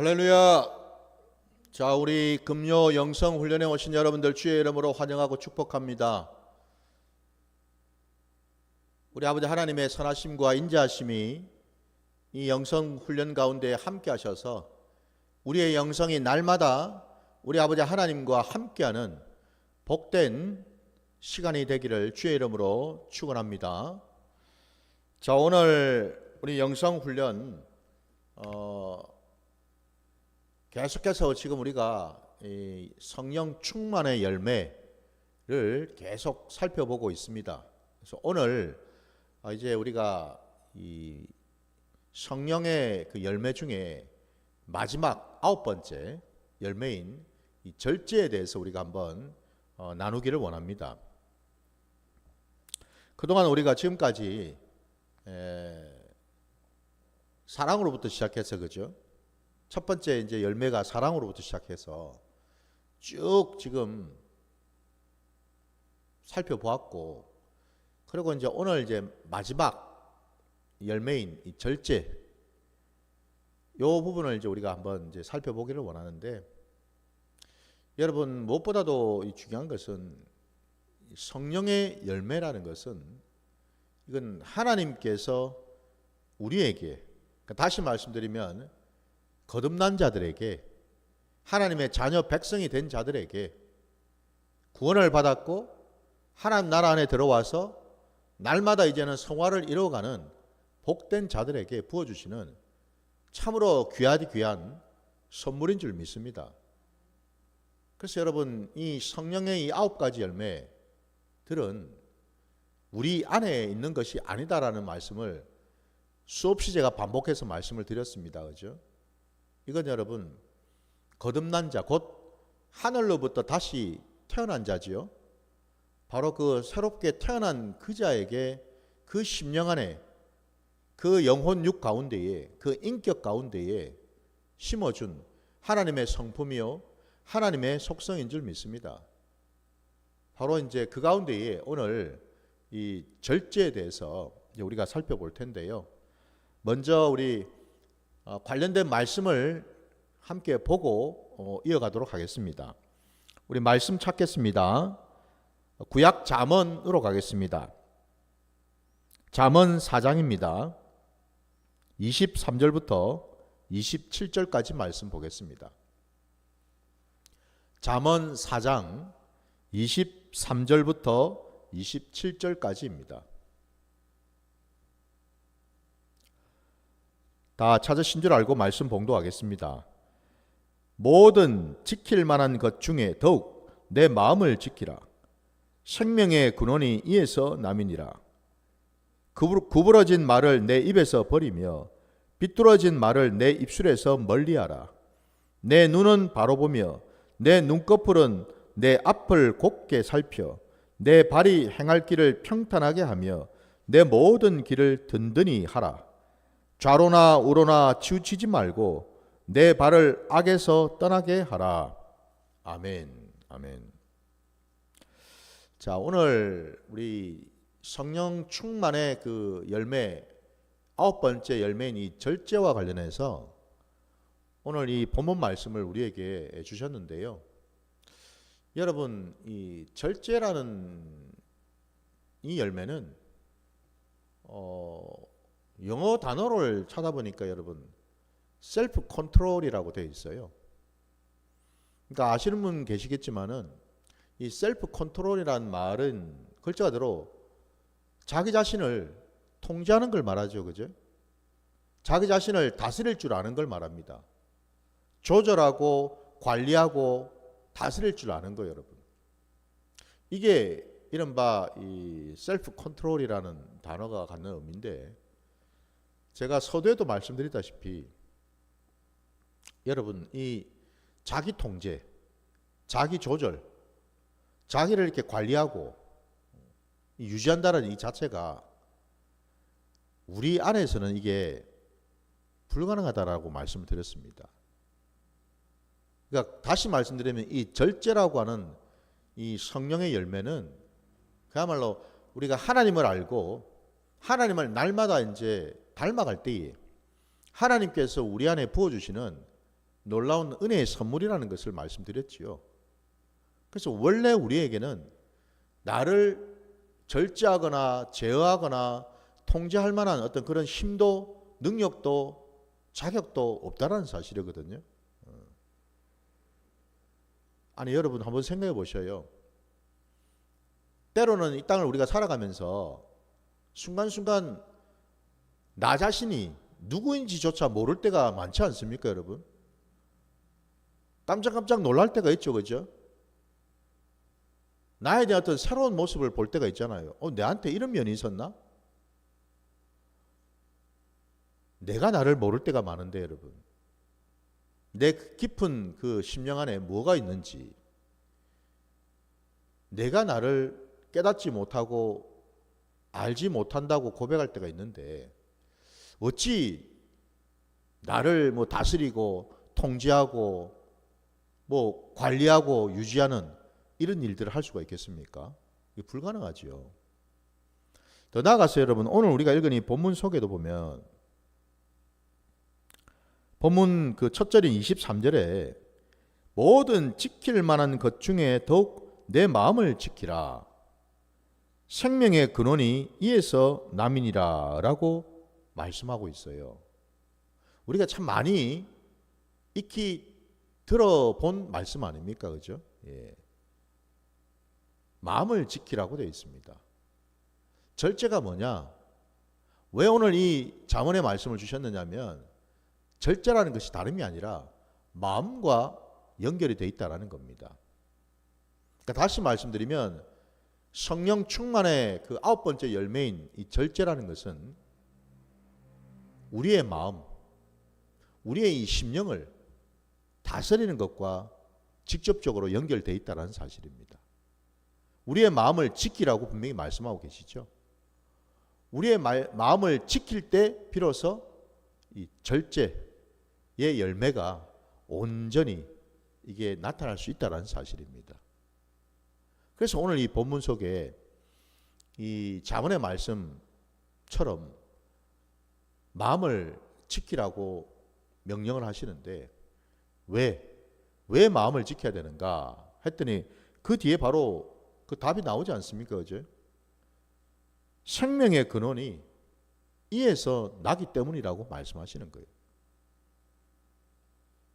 할렐루야. 자, 우리 금요 영성 훈련에 오신 여러분들 주의 이름으로 환영하고 축복합니다. 우리 아버지 하나님의 선하심과 인자하심이 이 영성 훈련 가운데 함께 하셔서 우리의 영성이 날마다 우리 아버지 하나님과 함께하는 복된 시간이 되기를 주의 이름으로 축원합니다. 자, 오늘 우리 영성 훈련 계속해서 지금 우리가 이 성령 충만의 열매를 계속 살펴보고 있습니다. 그래서 오늘 이제 우리가 이 성령의 그 열매 중에 마지막 9번째 열매인 이 절제에 대해서 우리가 한번 나누기를 원합니다. 그동안 우리가 지금까지 사랑으로부터 시작해서 그죠? 첫 번째 이제 열매가 사랑으로부터 시작해서 쭉 지금 살펴보았고, 그리고 이제 오늘 이제 마지막 열매인 이 절제, 요 부분을 이제 우리가 한번 이제 살펴보기를 원하는데, 여러분 무엇보다도 이 중요한 것은 성령의 열매라는 것은 이건 하나님께서 우리에게, 다시 말씀드리면 거듭난 자들에게, 하나님의 자녀 백성이 된 자들에게, 구원을 받았고 하나님 나라 안에 들어와서 날마다 이제는 성화를 이루어가는 복된 자들에게 부어주시는 참으로 귀한 선물인 줄 믿습니다. 그래서 여러분, 이 성령의 이 9가지 열매들은 우리 안에 있는 것이 아니다라는 말씀을 수없이 제가 반복해서 말씀을 드렸습니다. 그죠? 이건 여러분, 거듭난 자, 곧 하늘로부터 다시 태어난 자지요. 바로 그 새롭게 태어난 그 자에게 그 심령 안에, 그 영혼 육 가운데에, 그 인격 가운데에 심어준 하나님의 성품이요, 하나님의 속성인 줄 믿습니다. 바로 이제 그 가운데에 오늘 이 절제에 대해서 우리가 살펴볼 텐데요. 먼저 우리 관련된 말씀을 함께 보고 이어가도록 하겠습니다. 우리 말씀 찾겠습니다. 구약 잠언으로 가겠습니다. 잠언 4장입니다. 23절부터 27절까지 말씀 보겠습니다. 잠언 4장 23절부터 27절까지입니다. 다 찾으신 줄 알고 말씀 봉독하겠습니다. 모든 지킬 만한 것 중에 더욱 내 마음을 지키라. 생명의 근원이 이에서 남이니라. 구부러진 말을 내 입에서 버리며 비뚤어진 말을 내 입술에서 멀리하라. 내 눈은 바로 보며 내 눈꺼풀은 내 앞을 곱게 살펴 내 발이 행할 길을 평탄하게 하며 내 모든 길을 든든히 하라. 좌로나 우로나 치우치지 말고 내 발을 악에서 떠나게 하라. 아멘. 아멘. 자, 오늘 우리 성령 충만의 그 열매, 9번째 열매인 이 절제와 관련해서 오늘 이 본문 말씀을 우리에게 주셨는데요. 여러분, 이 절제라는 이 열매는 영어 단어를 찾아보니까 여러분 셀프 컨트롤이라고 되어 있어요. 그러니까 아시는 분 계시겠지만은 이 셀프 컨트롤이라는 말은 글자 그대로 자기 자신을 통제하는 걸 말하죠. 그죠? 자기 자신을 다스릴 줄 아는 걸 말합니다. 조절하고 관리하고 다스릴 줄 아는 거예요, 여러분. 이게 이른바 이 셀프 컨트롤이라는 단어가 갖는 의미인데, 제가 서두에도 말씀드렸다시피 여러분, 이 자기 통제, 자기 조절, 자기를 이렇게 관리하고 유지한다는 이 자체가 우리 안에서는 이게 불가능하다라고 말씀을 드렸습니다. 그러니까 다시 말씀드리면 이 절제라고 하는 이 성령의 열매는 그야말로 우리가 하나님을 알고 하나님을 날마다 이제 닮아갈 때에 하나님께서 우리 안에 부어주시는 놀라운 은혜의 선물이라는 것을 말씀드렸지요. 그래서 원래 우리에게는 나를 절제하거나 제어하거나 통제할 만한 어떤 그런 힘도 능력도 자격도 없다라는 사실이거든요. 아니 여러분 한번 생각해 보셔요. 때로는 이 땅을 우리가 살아가면서 순간순간 나 자신이 누구인지조차 모를 때가 많지 않습니까, 여러분? 깜짝깜짝 놀랄 때가 있죠, 그죠? 나에 대한 어떤 새로운 모습을 볼 때가 있잖아요. 내한테 이런 면이 있었나? 내가 나를 모를 때가 많은데, 여러분. 내 깊은 그 심령 안에 뭐가 있는지, 내가 나를 깨닫지 못하고 알지 못한다고 고백할 때가 있는데, 어찌 나를 뭐 다스리고 통제하고 뭐 관리하고 유지하는 이런 일들을 할 수가 있겠습니까? 이게 불가능하지요. 더 나아가서 여러분, 오늘 우리가 읽은 이 본문 속에도 보면 본문 그 첫 절인 23절에 모든 지킬 만한 것 중에 더욱 내 마음을 지키라. 생명의 근원이 이에서 남이니라 라고 말씀하고 있어요. 우리가 참 많이 익히 들어본 말씀 아닙니까? 그죠? 예. 마음을 지키라고 되어 있습니다. 절제가 뭐냐? 왜 오늘 이 잠언의 말씀을 주셨느냐면 절제라는 것이 다름이 아니라 마음과 연결이 되어 있다는 겁니다. 그러니까 다시 말씀드리면 성령 충만의 그 9번째 열매인 이 절제라는 것은 우리의 마음, 우리의 이 심령을 다스리는 것과 직접적으로 연결되어 있다는 사실입니다. 우리의 마음을 지키라고 분명히 말씀하고 계시죠. 우리의 마음을 지킬 때 비로소 이 절제의 열매가 온전히 이게 나타날 수 있다는 사실입니다. 그래서 오늘 이 본문 속에 이 잠언의 말씀처럼 마음을 지키라고 명령을 하시는데 왜 마음을 지켜야 되는가 했더니 그 뒤에 바로 그 답이 나오지 않습니까? 그죠? 생명의 근원이 이에서 나기 때문이라고 말씀하시는 거예요.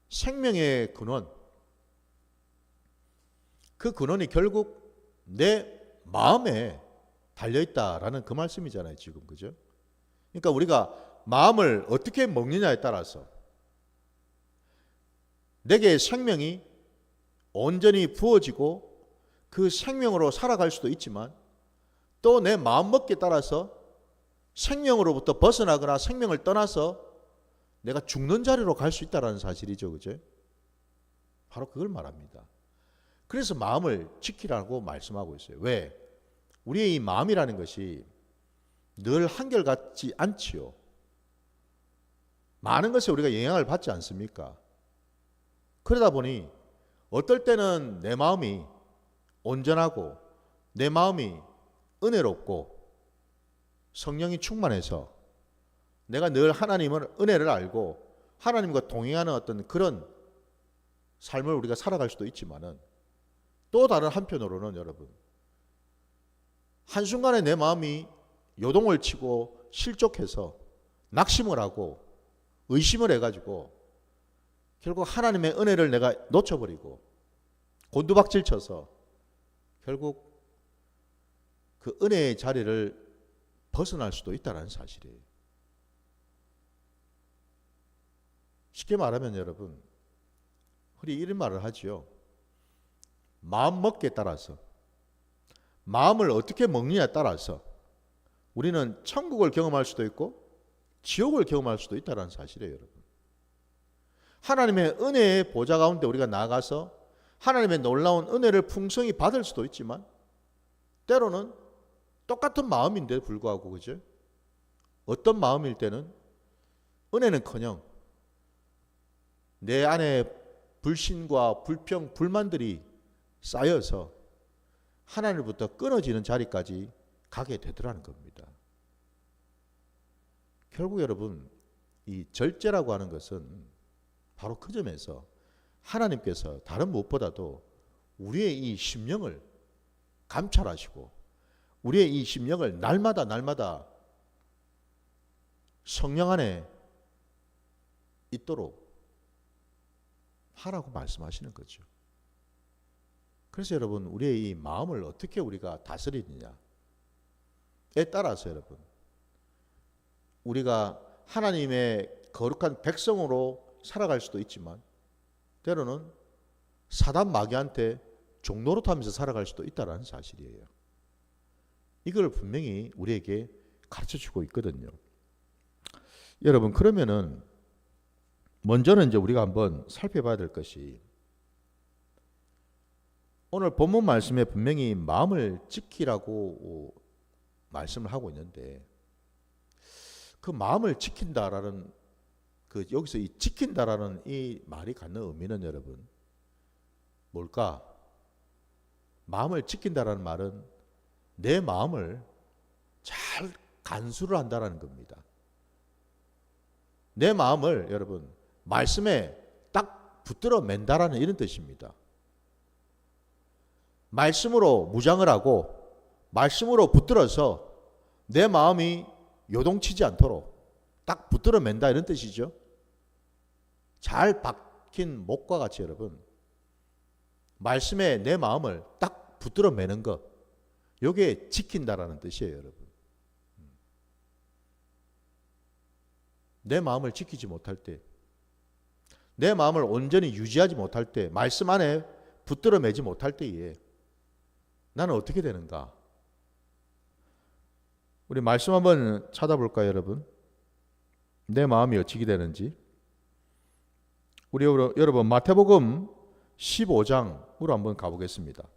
생명의 근원, 그 근원이 결국 내 마음에 달려있다라는 그 말씀이잖아요, 지금. 그죠? 그러니까 우리가 마음을 어떻게 먹느냐에 따라서 내게 생명이 온전히 부어지고 그 생명으로 살아갈 수도 있지만 또 내 마음먹기에 따라서 생명으로부터 벗어나거나 생명을 떠나서 내가 죽는 자리로 갈 수 있다는 사실이죠. 그죠? 바로 그걸 말합니다. 그래서 마음을 지키라고 말씀하고 있어요. 왜? 우리의 이 마음이라는 것이 늘 한결같지 않지요. 많은 것에 우리가 영향을 받지 않습니까? 그러다 보니 어떨 때는 내 마음이 온전하고 내 마음이 은혜롭고 성령이 충만해서 내가 늘 하나님의 은혜를 알고 하나님과 동행하는 어떤 그런 삶을 우리가 살아갈 수도 있지만은 또 다른 한편으로는 여러분 한순간에 내 마음이 요동을 치고 실족해서 낙심을 하고 의심을 해가지고 결국 하나님의 은혜를 내가 놓쳐버리고 곤두박질 쳐서 결국 그 은혜의 자리를 벗어날 수도 있다는 사실이에요. 쉽게 말하면 여러분, 우리 이런 말을 하지요. 마음 먹기에 따라서, 마음을 어떻게 먹느냐에 따라서 우리는 천국을 경험할 수도 있고 지옥을 경험할 수도 있다는 사실이에요, 여러분. 하나님의 은혜의 보좌 가운데 우리가 나아가서 하나님의 놀라운 은혜를 풍성히 받을 수도 있지만 때로는 똑같은 마음인데 불구하고, 그죠? 어떤 마음일 때는 은혜는커녕 내 안에 불신과 불평, 불만들이 쌓여서 하나님부터 끊어지는 자리까지 가게 되더라는 겁니다. 결국 여러분, 이 절제라고 하는 것은 바로 그 점에서 하나님께서 다른 무엇보다도 우리의 이 심령을 감찰하시고 우리의 이 심령을 날마다 성령 안에 있도록 하라고 말씀하시는 거죠. 그래서 여러분, 우리의 이 마음을 어떻게 우리가 다스리느냐에 따라서 여러분, 우리가 하나님의 거룩한 백성으로 살아갈 수도 있지만 때로는 사단 마귀한테 종노릇하면서 살아갈 수도 있다는 사실이에요. 이걸 분명히 우리에게 가르쳐주고 있거든요. 여러분, 그러면은 먼저는 이제 우리가 한번 살펴봐야 될 것이, 오늘 본문 말씀에 분명히 마음을 지키라고 말씀을 하고 있는데, 그 마음을 지킨다라는 여기서 이 지킨다라는 이 말이 갖는 의미는 여러분 뭘까? 마음을 지킨다라는 말은 내 마음을 잘 간수를 한다라는 겁니다. 내 마음을 여러분 말씀에 딱 붙들어 맨다라는 이런 뜻입니다. 말씀으로 무장을 하고 말씀으로 붙들어서 내 마음이 요동치지 않도록 딱 붙들어 맨다 이런 뜻이죠. 잘 박힌 목과 같이 여러분 말씀에 내 마음을 딱 붙들어 매는 것, 이게 지킨다라는 뜻이에요. 여러분, 내 마음을 지키지 못할 때, 내 마음을 온전히 유지하지 못할 때, 말씀 안에 붙들어 매지 못할 때에 나는 어떻게 되는가? 우리 말씀 한번 찾아볼까요, 여러분? 내 마음이 어찌게 되는지. 우리 여러분 마태복음 15장으로 한번 가보겠습니다.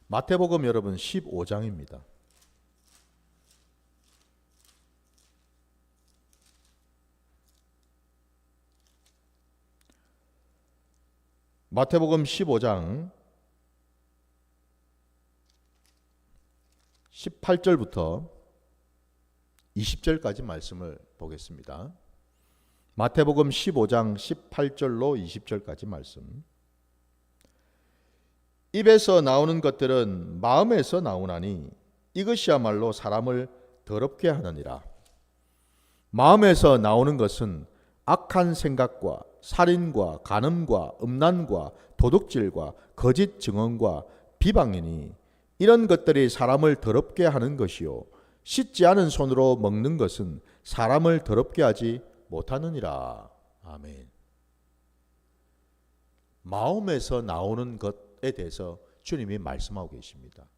마태복음 여러분 15장입니다. 마태복음 15장 18절부터 20절까지 말씀을 보겠습니다. 마태복음 15장 18절로 20절까지 말씀. 입에서 나오는 것들은 마음에서 나오나니 이것이야말로 사람을 더럽게 하느니라. 마음에서 나오는 것은 악한 생각과 살인과 간음과 음란과 도둑질과 거짓 증언과 비방이니 이런 것들이 사람을 더럽게 하는 것이요 씻지 않은 손으로 먹는 것은 사람을 더럽게 하지 못하느니라. 아멘. 마음에서 나오는 것에 대해서 주님이 말씀하고 계십니다.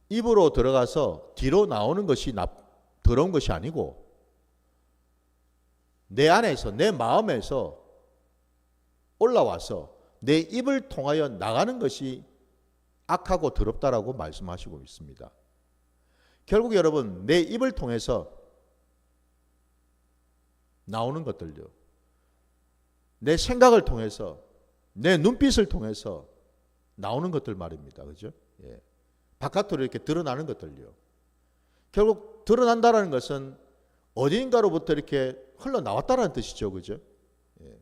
입으로 들어가서 뒤로 나오는 것이 더러운 것이 아니고 내 안에서 내 마음에서 올라와서 내 입을 통하여 나가는 것이 악하고 더럽다라고 말씀하시고 있습니다. 결국 여러분 내 입을 통해서 나오는 것들요, 내 생각을 통해서 내 눈빛을 통해서 나오는 것들 말입니다. 그죠? 예. 바깥으로 이렇게 드러나는 것들요. 결국 드러난다라는 것은 어딘가로부터 이렇게 흘러나왔다라는 뜻이죠. 그죠? 예.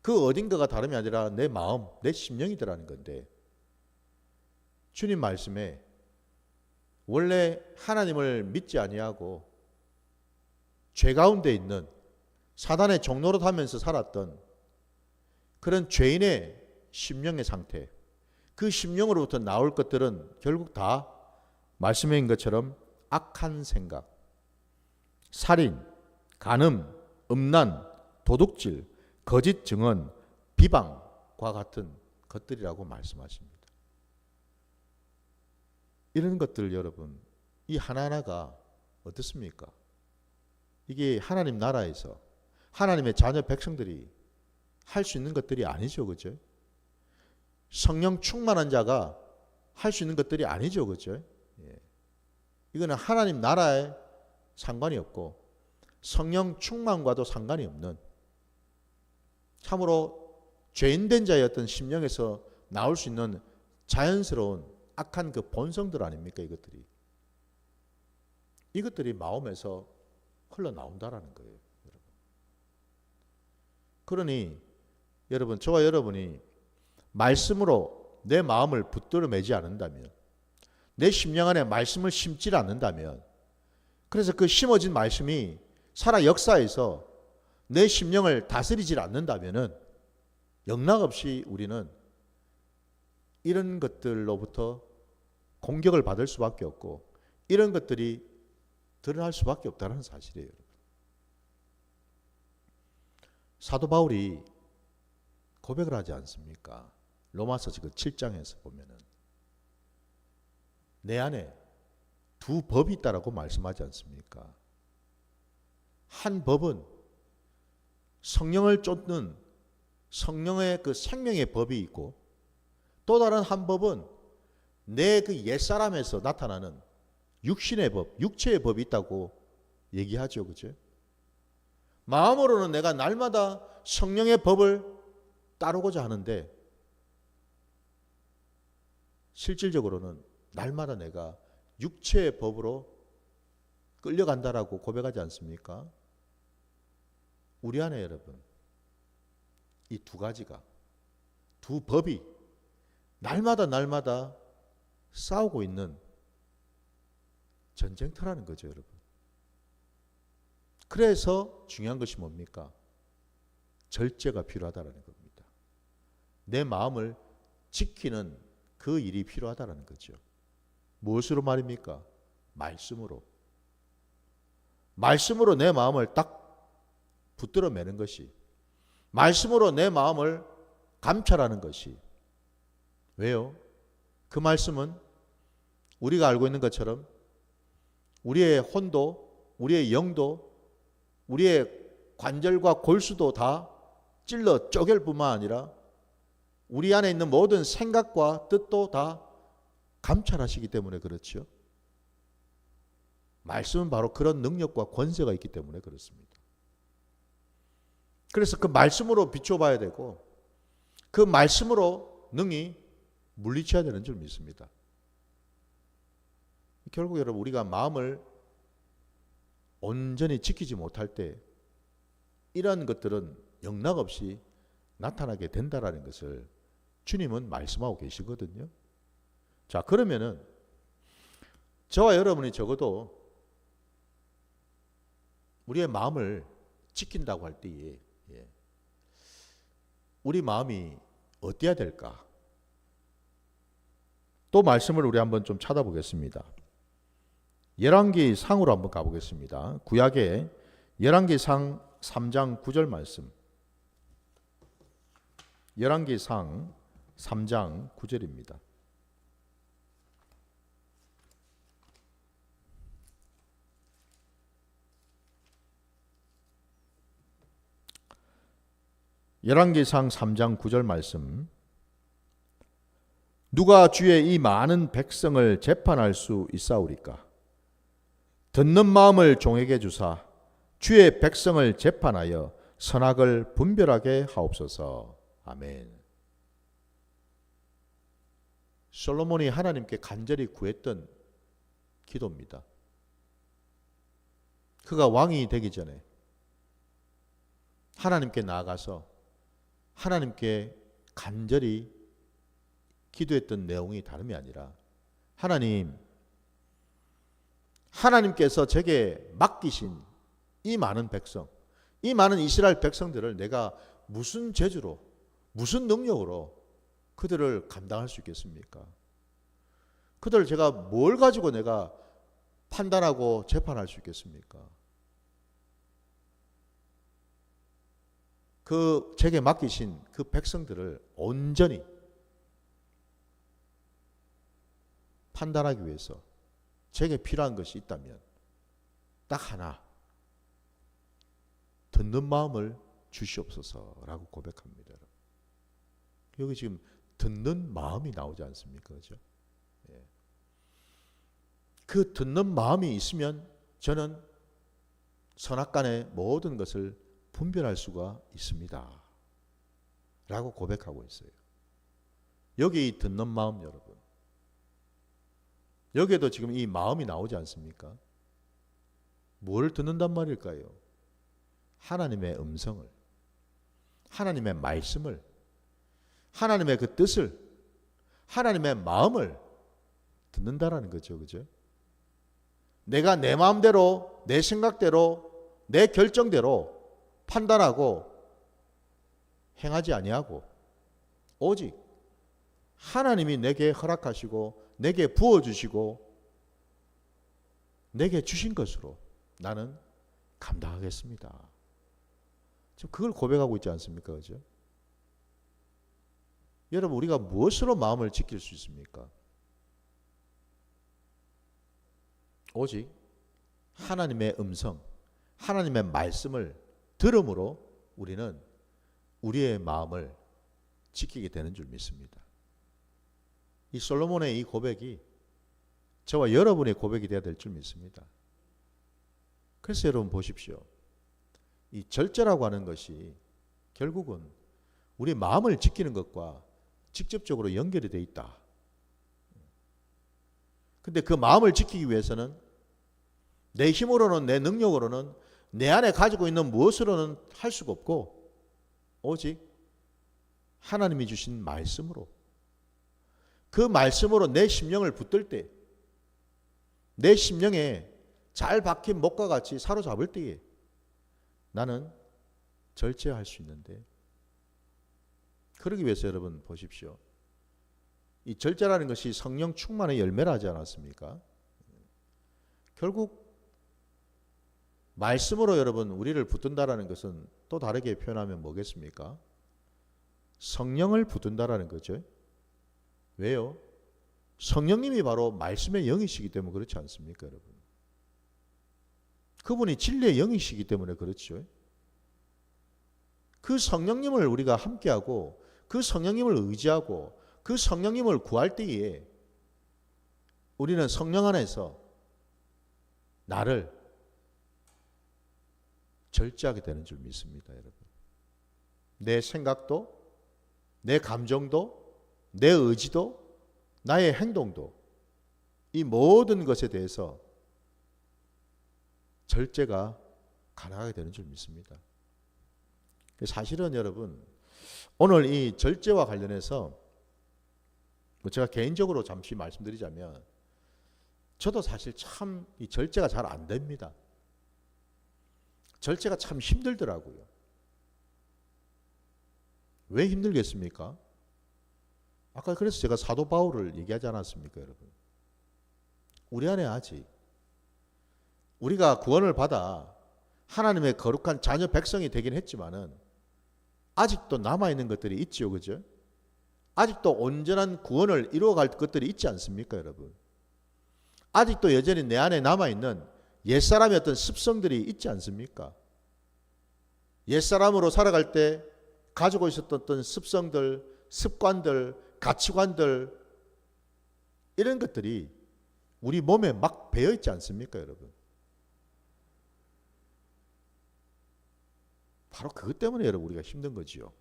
그 어딘가가 다름이 아니라 내 마음, 내 심령이더라는 건데, 주님 말씀에 원래 하나님을 믿지 아니하고 죄 가운데 있는 사단의 종노릇 하면서 살았던 그런 죄인의 심령의 상태, 그 심령으로부터 나올 것들은 결국 다 말씀인 것처럼 악한 생각, 살인, 간음, 음란, 도둑질, 거짓 증언, 비방과 같은 것들이라고 말씀하십니다. 이런 것들 여러분, 이 하나하나가 어떻습니까? 이게 하나님 나라에서 하나님의 자녀 백성들이 할 수 있는 것들이 아니죠. 그죠? 성령 충만한 자가 할 수 있는 것들이 아니죠. 그죠? 예. 이거는 하나님 나라에 상관이 없고 성령 충만과도 상관이 없는 참으로 죄인된 자의 어떤 심령에서 나올 수 있는 자연스러운 악한 그 본성들 아닙니까? 이것들이 마음에서 흘러나온다라는 거예요. 여러분. 그러니 여러분, 저와 여러분이 말씀으로 내 마음을 붙들어 매지 않는다면, 내 심령 안에 말씀을 심지 않는다면, 그래서 그 심어진 말씀이 살아 역사에서 내 심령을 다스리지 않는다면 영락없이 우리는 이런 것들로부터 공격을 받을 수밖에 없고 이런 것들이 드러날 수밖에 없다는 사실이에요. 사도 바울이 고백을 하지 않습니까? 로마서 지금 7장에서 보면은 내 안에 두 법이 있다라고 말씀하지 않습니까? 한 법은 성령을 쫓는 성령의 그 생명의 법이 있고, 또 다른 한 법은 내 그 옛사람에서 나타나는 육신의 법, 육체의 법이 있다고 얘기하죠. 그죠? 마음으로는 내가 날마다 성령의 법을 따르고자 하는데 실질적으로는 날마다 내가 육체의 법으로 끌려간다라고 고백하지 않습니까? 우리 안에 여러분, 이 두 가지가, 두 법이 날마다 싸우고 있는 전쟁터라는 거죠, 여러분. 그래서 중요한 것이 뭡니까? 절제가 필요하다는 겁니다. 내 마음을 지키는 그 일이 필요하다는 거죠. 무엇으로 말입니까? 말씀으로. 말씀으로 내 마음을 딱 붙들어 매는 것이, 말씀으로 내 마음을 감찰하는 것이. 왜요? 그 말씀은 우리가 알고 있는 것처럼 우리의 혼도, 우리의 영도, 우리의 관절과 골수도 다 찔러 쪼갤 뿐만 아니라 우리 안에 있는 모든 생각과 뜻도 다 감찰하시기 때문에 그렇죠. 말씀은 바로 그런 능력과 권세가 있기 때문에 그렇습니다. 그래서 그 말씀으로 비춰봐야 되고 그 말씀으로 능히 물리쳐야 되는 줄 믿습니다. 결국 여러분, 우리가 마음을 온전히 지키지 못할 때 이러한 것들은 영락없이 나타나게 된다라는 것을 주님은 말씀하고 계시거든요. 자, 그러면은 저와 여러분이 적어도 우리의 마음을 지킨다고 할 때에 우리 마음이 어때야 될까? 또 말씀을 우리 한번 좀 찾아보겠습니다. 열왕기 상으로 한번 가보겠습니다. 구약의 열왕기 상 3장 9절 말씀. 열왕기 상 3장 9절입니다. 열왕기상 3장 9절 말씀. 누가 주의 이 많은 백성을 재판할 수 있사오리까? 듣는 마음을 종에게 주사 주의 백성을 재판하여 선악을 분별하게 하옵소서. 아멘. 솔로몬이 하나님께 간절히 구했던 기도입니다. 그가 왕이 되기 전에 하나님께 나아가서 하나님께 간절히 기도했던 내용이 다름이 아니라, 하나님께서 제게 맡기신 이 많은 백성, 이 많은 이스라엘 백성들을 내가 무슨 재주로, 무슨 능력으로 그들을 감당할 수 있겠습니까? 그들을 제가 뭘 가지고 내가 판단하고 재판할 수 있겠습니까? 그 제게 맡기신 그 백성들을 온전히 판단하기 위해서 제게 필요한 것이 있다면 딱 하나, 듣는 마음을 주시옵소서라고 고백합니다. 여기 지금 듣는 마음이 나오지 않습니까? 그죠? 그 듣는 마음이 있으면 저는 선악간의 모든 것을 분별할 수가 있습니다. 라고 고백하고 있어요. 여기 이 듣는 마음, 여러분. 여기에도 지금 이 마음이 나오지 않습니까? 뭘 듣는단 말일까요? 하나님의 음성을, 하나님의 말씀을, 하나님의 그 뜻을, 하나님의 마음을 듣는다라는 거죠. 그죠? 내가 내 마음대로, 내 생각대로, 내 결정대로 판단하고 행하지 아니하고 오직 하나님이 내게 허락하시고 내게 부어주시고 내게 주신 것으로 나는 감당하겠습니다. 지금 그걸 고백하고 있지 않습니까? 그죠? 여러분, 우리가 무엇으로 마음을 지킬 수 있습니까? 오직 하나님의 음성, 하나님의 말씀을 들음으로 우리는 우리의 마음을 지키게 되는 줄 믿습니다. 이 솔로몬의 이 고백이 저와 여러분의 고백이 되어야 될 줄 믿습니다. 그래서 여러분 보십시오. 이 절제라고 하는 것이 결국은 우리 마음을 지키는 것과 직접적으로 연결이 되어 있다. 근데 그 마음을 지키기 위해서는 내 힘으로는, 내 능력으로는, 내 안에 가지고 있는 무엇으로는 할 수가 없고 오직 하나님이 주신 말씀으로, 그 말씀으로 내 심령을 붙들 때, 내 심령에 잘 박힌 목과 같이 사로잡을 때에 나는 절제할 수 있는데, 그러기 위해서 여러분 보십시오. 이 절제라는 것이 성령 충만의 열매라 하지 않았습니까? 결국 말씀으로 여러분 우리를 붙든다라는 것은 또 다르게 표현하면 뭐겠습니까? 성령을 붙든다라는 거죠. 왜요? 성령님이 바로 말씀의 영이시기 때문에 그렇지 않습니까, 여러분? 그분이 진리의 영이시기 때문에 그렇죠. 그 성령님을 우리가 함께하고 그 성령님을 의지하고 그 성령님을 구할 때에 우리는 성령 안에서 나를 절제하게 되는 줄 믿습니다, 여러분. 내 생각도, 내 감정도, 내 의지도, 나의 행동도, 이 모든 것에 대해서 절제가 가능하게 되는 줄 믿습니다. 사실은 여러분, 오늘 이 절제와 관련해서 제가 개인적으로 잠시 말씀드리자면, 저도 사실 참 이 절제가 잘 안 됩니다. 절제가 참 힘들더라고요. 왜 힘들겠습니까? 아까 그래서 제가 사도 바울을 얘기하지 않았습니까, 여러분? 우리 안에 아직 우리가 구원을 받아 하나님의 거룩한 자녀 백성이 되긴 했지만은 아직도 남아있는 것들이 있지요, 그죠? 아직도 온전한 구원을 이루어갈 것들이 있지 않습니까, 여러분? 아직도 여전히 내 안에 남아있는 옛사람의 어떤 습성들이 있지 않습니까? 옛사람으로 살아갈 때 가지고 있었던 어떤 습성들, 습관들, 가치관들, 이런 것들이 우리 몸에 막 배어있지 않습니까, 여러분? 바로 그것 때문에 여러분 우리가 힘든 거지요.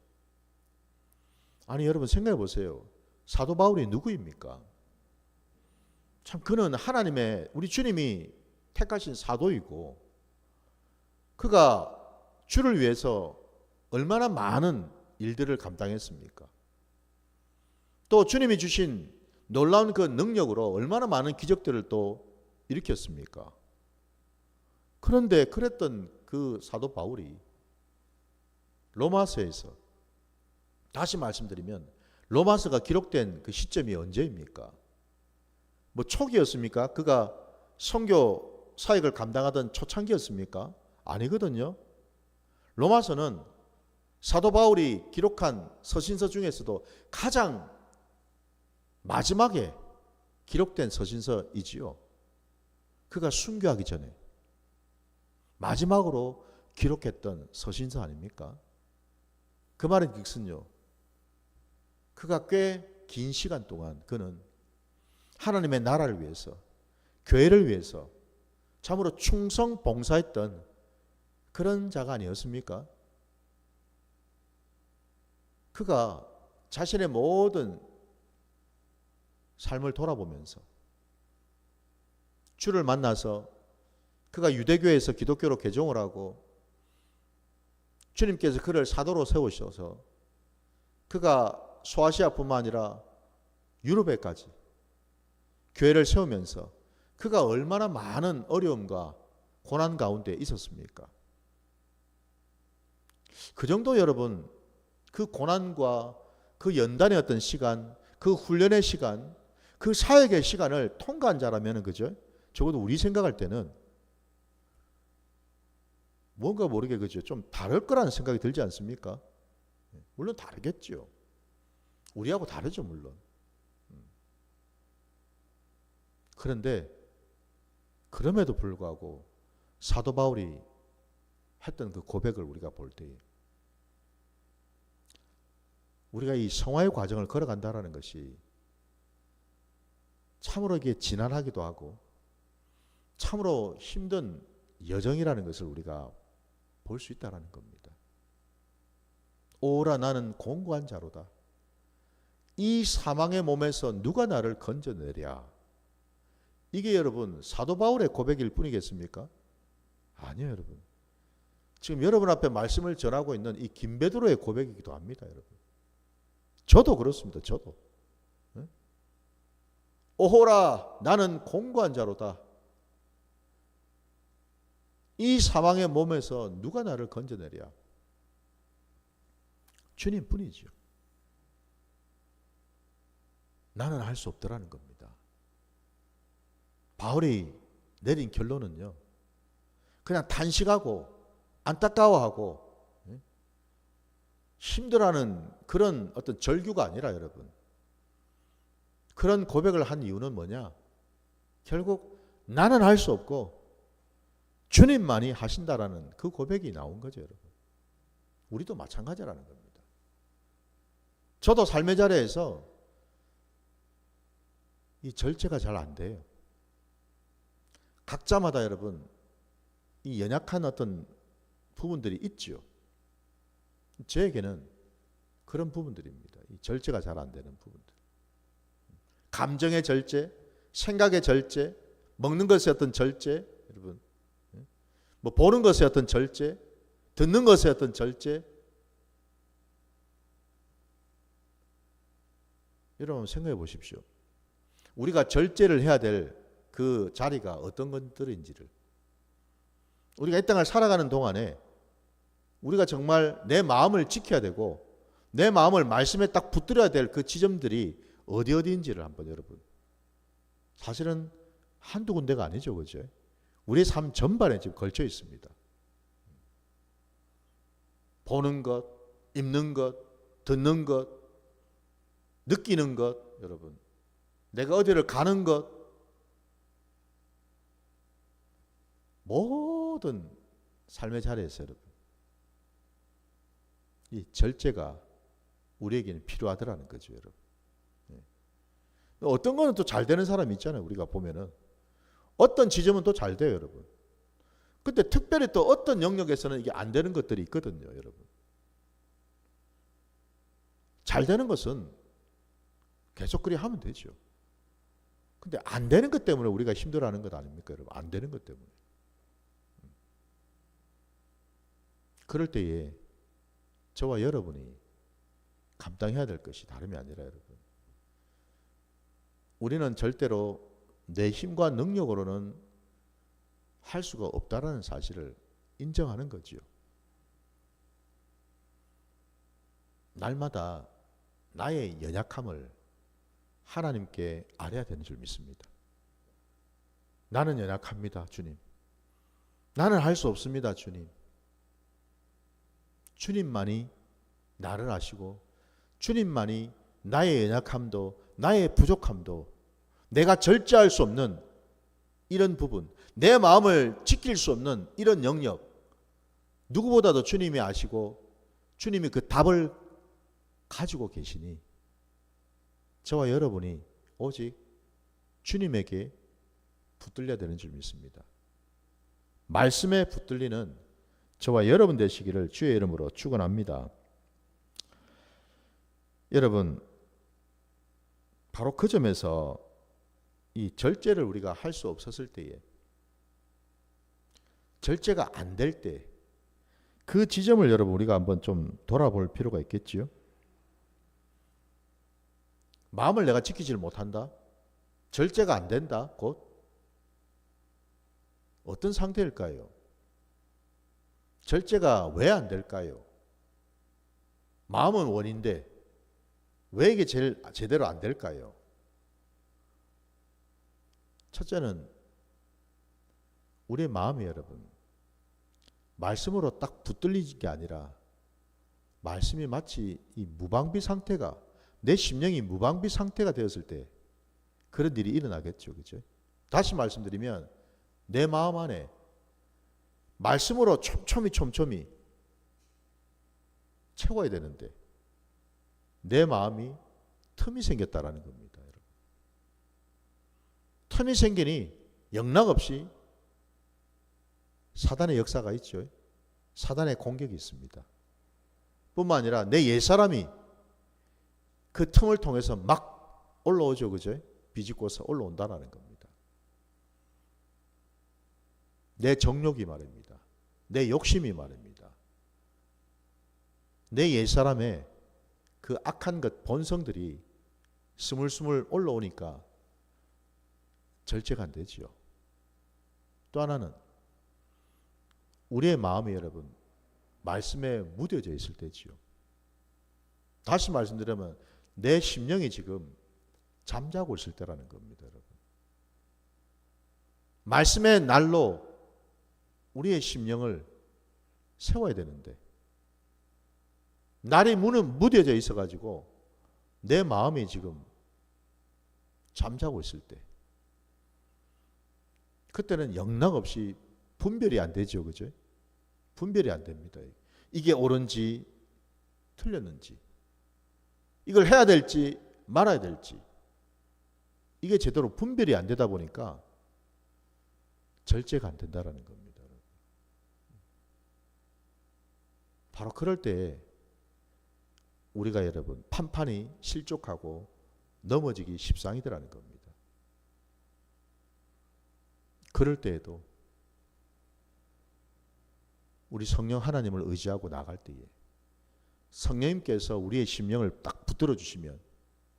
아니 여러분 생각해 보세요. 사도 바울이 누구입니까? 참 그는 하나님의, 우리 주님이 택하신 사도이고, 그가 주를 위해서 얼마나 많은 일들을 감당했습니까? 또 주님이 주신 놀라운 그 능력으로 얼마나 많은 기적들을 또 일으켰습니까? 그런데 그랬던 그 사도 바울이 로마서에서, 다시 말씀드리면 로마서가 기록된 그 시점이 언제입니까? 뭐 초기였습니까? 그가 선교 사역을 감당하던 초창기였습니까? 아니거든요. 로마서는 사도 바울이 기록한 서신서 중에서도 가장 마지막에 기록된 서신서이지요. 그가 순교하기 전에 마지막으로 기록했던 서신서 아닙니까? 그 말은 즉슨요, 그가 꽤 긴 시간 동안 그는 하나님의 나라를 위해서, 교회를 위해서 참으로 충성 봉사했던 그런 자가 아니었습니까? 그가 자신의 모든 삶을 돌아보면서 주를 만나서 그가 유대교에서 기독교로 개종을 하고 주님께서 그를 사도로 세우셔서 그가 소아시아뿐만 아니라 유럽에까지 교회를 세우면서 그가 얼마나 많은 어려움과 고난 가운데 있었습니까? 그 정도 여러분, 그 고난과 그 연단의 어떤 시간, 그 훈련의 시간, 그 사역의 시간을 통과한 자라면 그죠? 적어도 우리 생각할 때는 뭔가 모르게 그죠? 좀 다를 거라는 생각이 들지 않습니까? 물론 다르겠죠. 우리하고 다르죠, 물론. 그런데 그럼에도 불구하고 사도 바울이 했던 그 고백을 우리가 볼 때에 우리가 이 성화의 과정을 걸어간다는 것이 참으로 이게 지난하기도 하고 참으로 힘든 여정이라는 것을 우리가 볼 수 있다는 겁니다. 오라 나는 공고한 자로다. 이 사망의 몸에서 누가 나를 건져내랴. 이게 여러분 사도 바울의 고백일 뿐이겠습니까? 아니요, 여러분. 지금 여러분 앞에 말씀을 전하고 있는 이 김베드로의 고백이기도 합니다, 여러분. 저도 그렇습니다. 저도. 오호라 나는 공고한 자로다. 이 사망의 몸에서 누가 나를 건져내랴. 주님뿐이죠. 나는 할 수 없더라는 겁니다. 바울이 내린 결론은요, 그냥 탄식하고 안타까워하고 힘들어하는 그런 어떤 절규가 아니라 여러분, 그런 고백을 한 이유는 뭐냐? 결국 나는 할 수 없고 주님만이 하신다라는 그 고백이 나온 거죠, 여러분. 우리도 마찬가지라는 겁니다. 저도 삶의 자리에서 이 절제가 잘 안 돼요. 각자마다 여러분 이 연약한 어떤 부분들이 있죠. 저에게는 그런 부분들입니다. 이 절제가 잘 안 되는 부분들. 감정의 절제, 생각의 절제, 먹는 것의 어떤 절제, 여러분. 뭐 보는 것의 어떤 절제, 듣는 것의 어떤 절제. 여러분 생각해 보십시오. 우리가 절제를 해야 될 그 자리가 어떤 것들인지를, 우리가 이 땅을 살아가는 동안에 우리가 정말 내 마음을 지켜야 되고 내 마음을 말씀에 딱 붙들어야 될 그 지점들이 어디인지를 한번 여러분, 사실은 한두 군데가 아니죠, 그죠? 우리의 삶 전반에 지금 걸쳐 있습니다. 보는 것, 입는 것, 듣는 것, 느끼는 것, 여러분. 내가 어디를 가는 것, 모든 삶의 자리에서 여러분, 이 절제가 우리에게는 필요하더라는 거죠, 여러분. 어떤 거는 또 잘 되는 사람이 있잖아요. 우리가 보면은 어떤 지점은 또 잘 돼요, 여러분. 근데 특별히 또 어떤 영역에서는 이게 안 되는 것들이 있거든요, 여러분. 잘 되는 것은 계속 그리 하면 되죠. 근데 안 되는 것 때문에 우리가 힘들어하는 것 아닙니까, 여러분? 안 되는 것 때문에. 그럴 때에 저와 여러분이 감당해야 될 것이 다름이 아니라 여러분, 우리는 절대로 내 힘과 능력으로는 할 수가 없다라는 사실을 인정하는 거지요. 날마다 나의 연약함을 하나님께 아뢰야 되는 줄 믿습니다. 나는 연약합니다, 주님. 나는 할 수 없습니다, 주님. 주님만이 나를 아시고 주님만이 나의 연약함도 나의 부족함도 내가 절제할 수 없는 이런 부분, 내 마음을 지킬 수 없는 이런 영역, 누구보다도 주님이 아시고 주님이 그 답을 가지고 계시니 저와 여러분이 오직 주님에게 붙들려야 되는 줄 믿습니다. 말씀에 붙들리는 저와 여러분 되시기를 주의 이름으로 축원합니다. 여러분, 바로 그 점에서 이 절제를 우리가 할 수 없었을 때에 절제가 안 될 때 그 지점을 여러분 우리가 한번 좀 돌아볼 필요가 있겠지요. 마음을 내가 지키지를 못한다. 절제가 안 된다. 곧 어떤 상태일까요? 절제가 왜 안 될까요? 마음은 원인데 왜 이게 제대로 안 될까요? 첫째는 우리의 마음이 여러분 말씀으로 딱 붙들리는 게 아니라 말씀이 마치 이 무방비 상태가 내 심령이 무방비 상태가 되었을 때 그런 일이 일어나겠죠. 그죠? 다시 말씀드리면 내 마음 안에 말씀으로 촘촘히 채워야 되는데 내 마음이 틈이 생겼다라는 겁니다. 여러분. 틈이 생기니 영락없이 사단의 역사가 있죠. 사단의 공격이 있습니다. 뿐만 아니라 내 옛사람이 그 틈을 통해서 막 올라오죠. 그죠? 비집고서 올라온다라는 겁니다. 내 정욕이 말입니다. 내 욕심이 말입니다. 내 옛사람의 그 악한 것 본성들이 스물스물 올라오니까 절제가 안 되지요. 또 하나는 우리의 마음이 여러분 말씀에 무뎌져 있을 때지요. 다시 말씀드리면 내 심령이 지금 잠자고 있을 때라는 겁니다. 여러분. 말씀의 날로 우리의 심령을 세워야 되는데 날이 문은 무뎌져 있어가지고 내 마음이 지금 잠자고 있을 때 그때는 영락없이 분별이 안 되죠. 그죠? 분별이 안 됩니다. 이게 옳은지 틀렸는지 이걸 해야 될지 말아야 될지 이게 제대로 분별이 안 되다 보니까 절제가 안 된다라는 겁니다. 바로 그럴 때 우리가 여러분 판판이 실족하고 넘어지기 십상이더라는 겁니다. 그럴 때에도 우리 성령 하나님을 의지하고 나갈 때에 성령님께서 우리의 심령을 딱 붙들어 주시면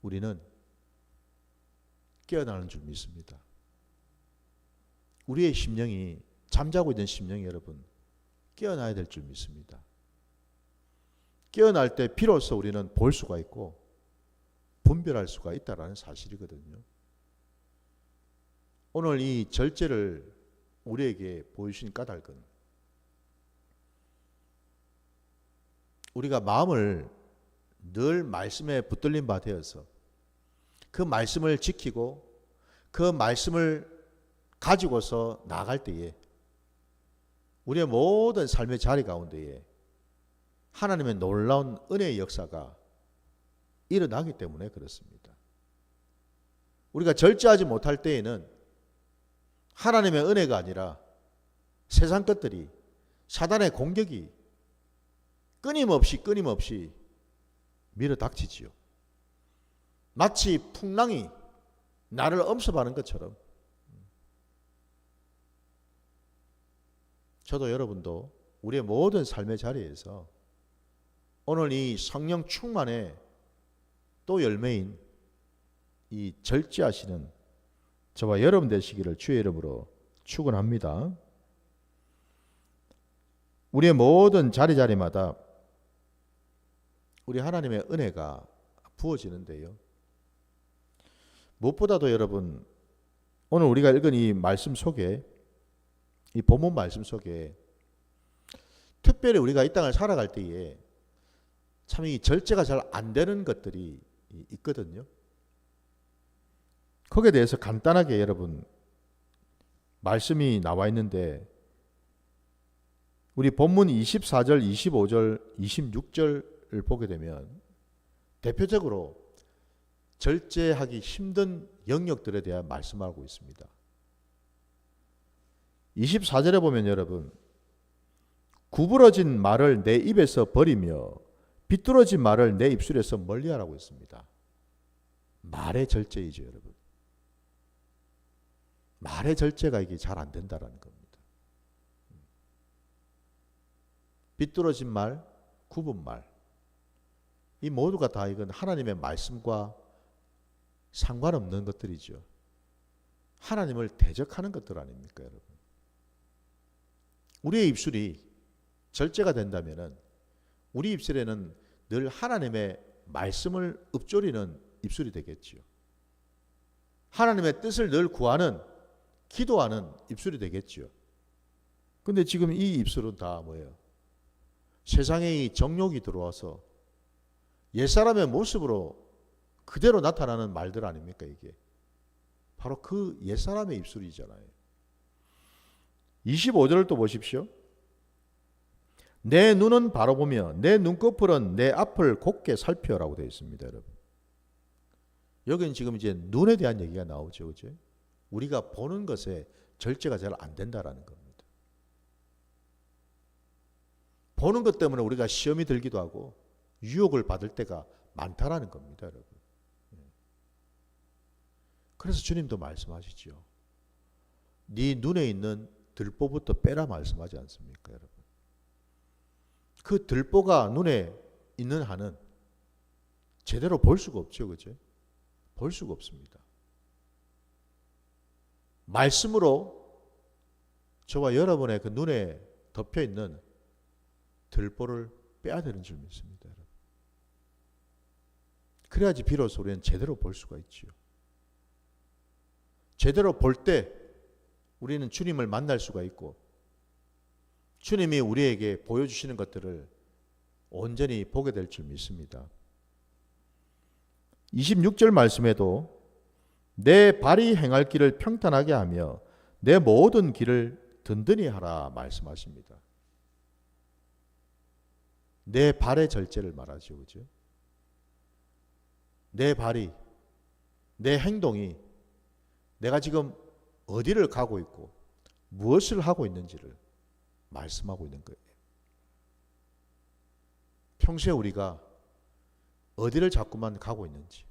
우리는 깨어나는 줄 믿습니다. 우리의 심령이 잠자고 있는 심령이 여러분 깨어나야 될 줄 믿습니다. 깨어날 때 비로소 우리는 볼 수가 있고 분별할 수가 있다는 사실이거든요. 오늘 이 절제를 우리에게 보여주신 까닭은 우리가 마음을 늘 말씀에 붙들린 바 되어서 그 말씀을 지키고 그 말씀을 가지고서 나아갈 때에 우리의 모든 삶의 자리 가운데에 하나님의 놀라운 은혜의 역사가 일어나기 때문에 그렇습니다. 우리가 절제하지 못할 때에는 하나님의 은혜가 아니라 세상 것들이 사단의 공격이 끊임없이 밀어닥치지요. 마치 풍랑이 나를 엄습하는 것처럼 저도 여러분도 우리의 모든 삶의 자리에서 오늘 이 성령 충만의 또 열매인 이 절제하시는 저와 여러분 되시기를 주의 이름으로 축원합니다. 우리의 모든 자리마다 우리 하나님의 은혜가 부어지는데요. 무엇보다도 여러분 오늘 우리가 읽은 이 말씀 속에 이 본문 말씀 속에 특별히 우리가 이 땅을 살아갈 때에 참 이 절제가 잘 안 되는 것들이 있거든요. 거기에 대해서 간단하게 여러분 말씀이 나와 있는데 우리 본문 24절, 25절, 26절을 보게 되면 대표적으로 절제하기 힘든 영역들에 대한 말씀하고 있습니다. 24절에 보면 여러분 구부러진 말을 내 입에서 버리며 비뚤어진 말을 내 입술에서 멀리하라고 했습니다. 말의 절제이죠, 여러분. 말의 절제가 이게 잘 안 된다라는 겁니다. 비뚤어진 말, 굽은 말, 이 모두가 다 이건 하나님의 말씀과 상관없는 것들이죠. 하나님을 대적하는 것들 아닙니까, 여러분? 우리의 입술이 절제가 된다면은 우리 입술에는 늘 하나님의 말씀을 읊조리는 입술이 되겠지요. 하나님의 뜻을 늘 구하는, 기도하는 입술이 되겠지요. 근데 지금 이 입술은 다 뭐예요? 세상에 이 정욕이 들어와서 옛사람의 모습으로 그대로 나타나는 말들 아닙니까, 이게? 바로 그 옛사람의 입술이잖아요. 25절을 또 보십시오. 내 눈은 바로 보며 내 눈꺼풀은 내 앞을 곱게 살펴라고 되어 있습니다, 여러분. 여기는 지금 이제 눈에 대한 얘기가 나오죠, 그죠? 우리가 보는 것에 절제가 잘 안 된다라는 겁니다. 보는 것 때문에 우리가 시험이 들기도 하고 유혹을 받을 때가 많다라는 겁니다, 여러분. 그래서 주님도 말씀하시죠. 네 눈에 있는 들보부터 빼라 말씀하지 않습니까, 여러분? 그 들보가 눈에 있는 한은 제대로 볼 수가 없죠, 그죠? 볼 수가 없습니다. 말씀으로 저와 여러분의 그 눈에 덮여 있는 들보를 빼야 되는 줄 믿습니다, 여러분. 그래야지 비로소 우리는 제대로 볼 수가 있지요. 제대로 볼 때 우리는 주님을 만날 수가 있고 주님이 우리에게 보여주시는 것들을 온전히 보게 될 줄 믿습니다. 26절 말씀에도 내 발이 행할 길을 평탄하게 하며 내 모든 길을 든든히 하라 말씀하십니다. 내 발의 절제를 말하죠, 그죠? 내 발이, 내 행동이 내가 지금 어디를 가고 있고 무엇을 하고 있는지를 말씀하고 있는 거예요. 평소에 우리가 어디를 자꾸만 가고 있는지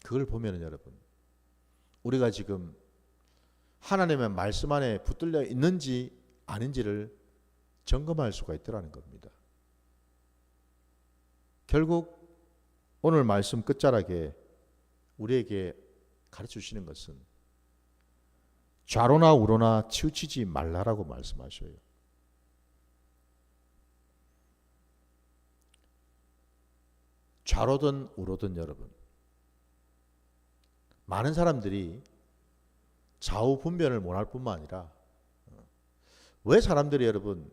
그걸 보면은 여러분 우리가 지금 하나님의 말씀 안에 붙들려 있는지 아닌지를 점검할 수가 있더라는 겁니다. 결국 오늘 말씀 끝자락에 우리에게 가르쳐 주시는 것은 좌로나 우로나 치우치지 말라라고 말씀하셔요. 좌로든 우로든 여러분, 많은 사람들이 좌우 분별을 못할 뿐만 아니라 왜 사람들이 여러분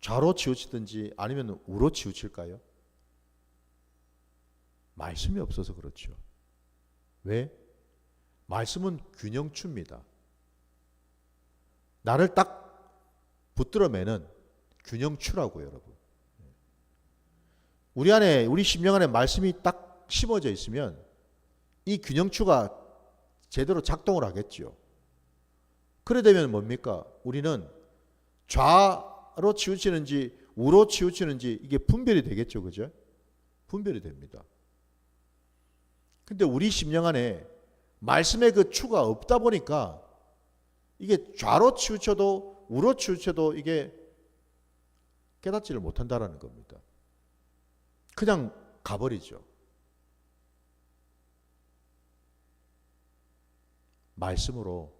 좌로 치우치든지 아니면 우로 치우칠까요? 말씀이 없어서 그렇죠. 왜? 말씀은 균형추입니다. 나를 딱 붙들어 매는 균형추라고요, 여러분. 우리 안에, 우리 심령 안에 말씀이 딱 심어져 있으면 이 균형추가 제대로 작동을 하겠죠. 그래 되면 뭡니까? 우리는 좌로 치우치는지 우로 치우치는지 이게 분별이 되겠죠, 그죠? 분별이 됩니다. 근데 우리 심령 안에 말씀의 그 추가 없다 보니까 이게 좌로 치우쳐도 우로 치우쳐도 이게 깨닫지를 못한다라는 겁니다. 그냥 가버리죠. 말씀으로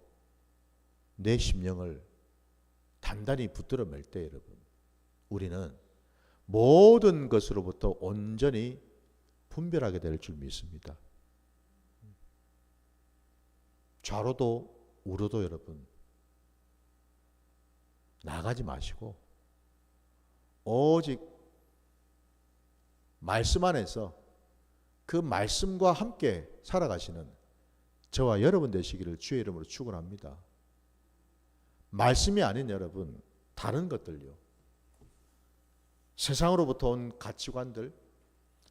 내 심령을 단단히 붙들어 맬 때 여러분 우리는 모든 것으로부터 온전히 분별하게 될 줄 믿습니다. 좌로도 우로도 여러분 나가지 마시고 오직 말씀 안에서 그 말씀과 함께 살아가시는 저와 여러분 되시기를 주의 이름으로 축원합니다. 말씀이 아닌 여러분 다른 것들요, 세상으로부터 온 가치관들,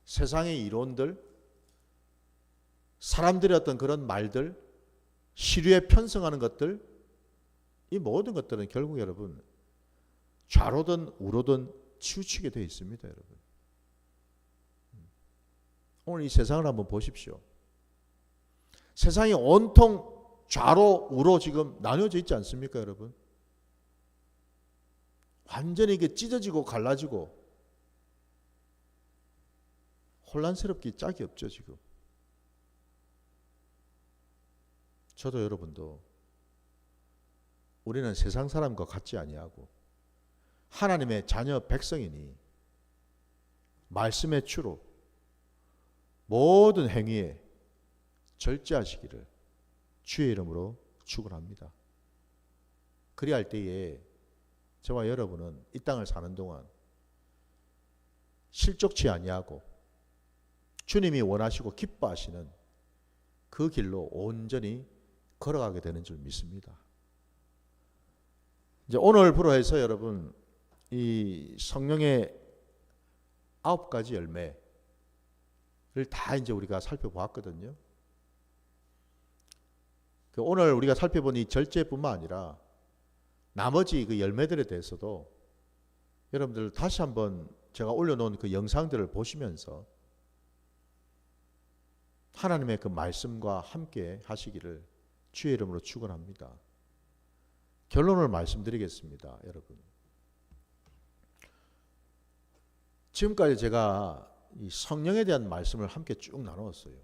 세상의 이론들, 사람들의 어떤 그런 말들, 시류에 편성하는 것들, 이 모든 것들은 결국 여러분 좌로든 우로든 치우치게 되어 있습니다, 여러분. 오늘 이 세상을 한번 보십시오. 세상이 온통 좌로 우로 지금 나뉘어져 있지 않습니까, 여러분? 완전히 이게 찢어지고 갈라지고 혼란스럽기 짝이 없죠 지금. 저도 여러분도 우리는 세상 사람과 같지 아니하고 하나님의 자녀 백성이니 말씀의 주로 모든 행위에 절제하시기를 주의 이름으로 축원합니다. 그리할 때에 저와 여러분은 이 땅을 사는 동안 실족치 아니하고 주님이 원하시고 기뻐하시는 그 길로 온전히 걸어가게 되는 줄 믿습니다. 이제 오늘부로 해서 여러분 이 성령의 9가지 열매를 다 이제 우리가 살펴보았거든요. 오늘 우리가 살펴본 이 절제뿐만 아니라 나머지 그 열매들에 대해서도 여러분들 다시 한번 제가 올려놓은 그 영상들을 보시면서 하나님의 그 말씀과 함께 하시기를 주의 이름으로 축원합니다. 결론을 말씀드리겠습니다, 여러분. 지금까지 제가 이 성령에 대한 말씀을 함께 쭉 나누었어요.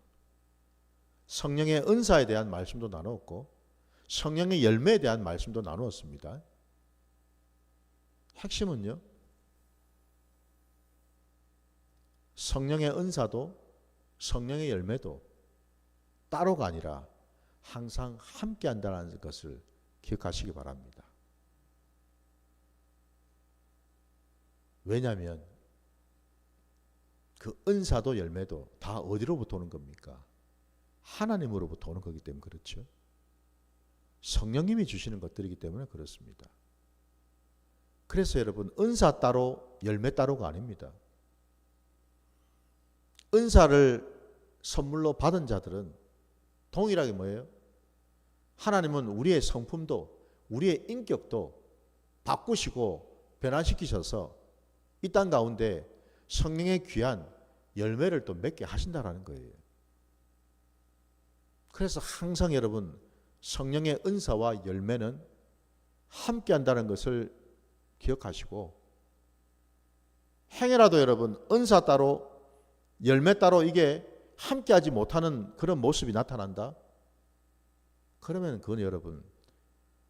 성령의 은사에 대한 말씀도 나누었고 성령의 열매에 대한 말씀도 나누었습니다. 핵심은요, 성령의 은사도 성령의 열매도 따로가 아니라 항상 함께 한다는 것을 기억하시기 바랍니다. 왜냐하면 그 은사도 열매도 다 어디로부터 오는 겁니까? 하나님으로부터 오는 거기 때문에 그렇죠. 성령님이 주시는 것들이기 때문에 그렇습니다. 그래서 여러분 은사 따로 열매 따로가 아닙니다. 은사를 선물로 받은 자들은 동일하게 뭐예요? 하나님은 우리의 성품도 우리의 인격도 바꾸시고 변화시키셔서 이 땅 가운데 성령의 귀한 열매를 또 맺게 하신다라는 거예요. 그래서 항상 여러분 성령의 은사와 열매는 함께 한다는 것을 기억하시고 행여라도 여러분 은사 따로 열매 따로 이게 함께 하지 못하는 그런 모습이 나타난다? 그러면 그건 여러분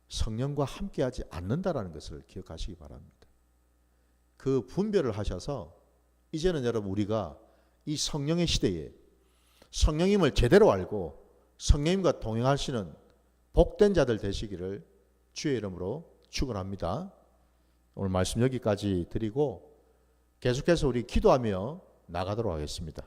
성령과 함께 하지 않는다라는 것을 기억하시기 바랍니다. 그 분별을 하셔서 이제는 여러분 우리가 이 성령의 시대에 성령님을 제대로 알고 성령님과 동행하시는 복된 자들 되시기를 주의 이름으로 축원합니다. 오늘 말씀 여기까지 드리고 계속해서 우리 기도하며 나가도록 하겠습니다.